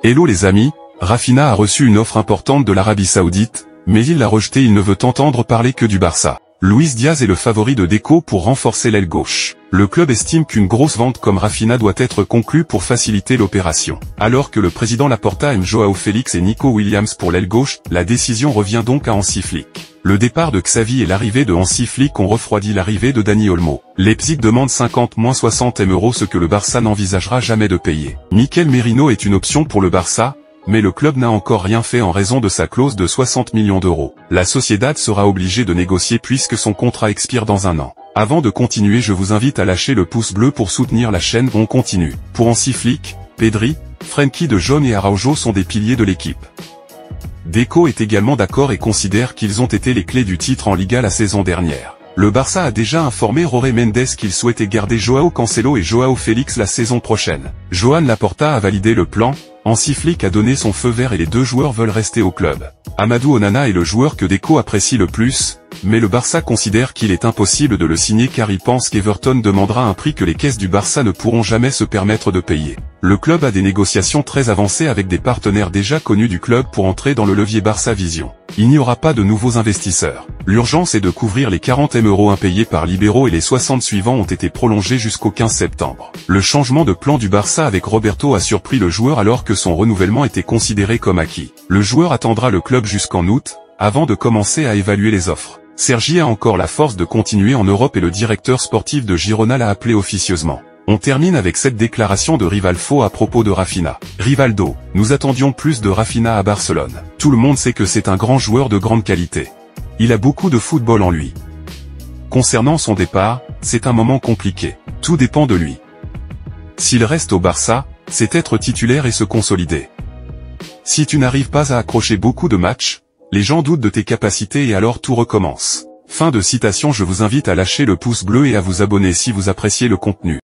Hello les amis, Raphinha a reçu une offre importante de l'Arabie Saoudite, mais il l'a rejetée, il ne veut entendre parler que du Barça. Luis Diaz est le favori de Deco pour renforcer l'aile gauche. Le club estime qu'une grosse vente comme Raphinha doit être conclue pour faciliter l'opération. Alors que le président Laporta aime Joao Félix et Nico Williams pour l'aile gauche, la décision revient donc à Hansi Flick. Le départ de Xavi et l'arrivée de Hansi Flick ont refroidi l'arrivée de Dani Olmo. Leipzig demande 50-60 M €, ce que le Barça n'envisagera jamais de payer. Mikel Merino est une option pour le Barça, mais le club n'a encore rien fait en raison de sa clause de 60 millions d'euros. La Sociedad sera obligée de négocier puisque son contrat expire dans un an. Avant de continuer, je vous invite à lâcher le pouce bleu pour soutenir la chaîne. On continue. Pour Hansi Flick, Pedri, Frenkie de Jong et Araujo sont des piliers de l'équipe. Deco est également d'accord et considère qu'ils ont été les clés du titre en Liga la saison dernière. Le Barça a déjà informé Jorge Mendes qu'il souhaitait garder Joao Cancelo et Joao Félix la saison prochaine. Joan Laporta a validé le plan, Hansi Flick a donné son feu vert et les deux joueurs veulent rester au club. Amadou Onana est le joueur que Deco apprécie le plus, mais le Barça considère qu'il est impossible de le signer car il pense qu'Everton demandera un prix que les caisses du Barça ne pourront jamais se permettre de payer. Le club a des négociations très avancées avec des partenaires déjà connus du club pour entrer dans le levier Barça Vision. Il n'y aura pas de nouveaux investisseurs. L'urgence est de couvrir les 40 M € impayés par Libero et les 60 suivants ont été prolongés jusqu'au 15 septembre. Le changement de plan du Barça avec Roberto a surpris le joueur alors que son renouvellement était considéré comme acquis. Le joueur attendra le club jusqu'en août, avant de commencer à évaluer les offres. Sergi a encore la force de continuer en Europe et le directeur sportif de Girona l'a appelé officieusement. On termine avec cette déclaration de Rivaldo à propos de Raphinha. Rivaldo, nous attendions plus de Raphinha à Barcelone. Tout le monde sait que c'est un grand joueur de grande qualité. Il a beaucoup de football en lui. Concernant son départ, c'est un moment compliqué. Tout dépend de lui. S'il reste au Barça, c'est être titulaire et se consolider. Si tu n'arrives pas à accrocher beaucoup de matchs, les gens doutent de tes capacités et alors tout recommence. Fin de citation. Je vous invite à lâcher le pouce bleu et à vous abonner si vous appréciez le contenu.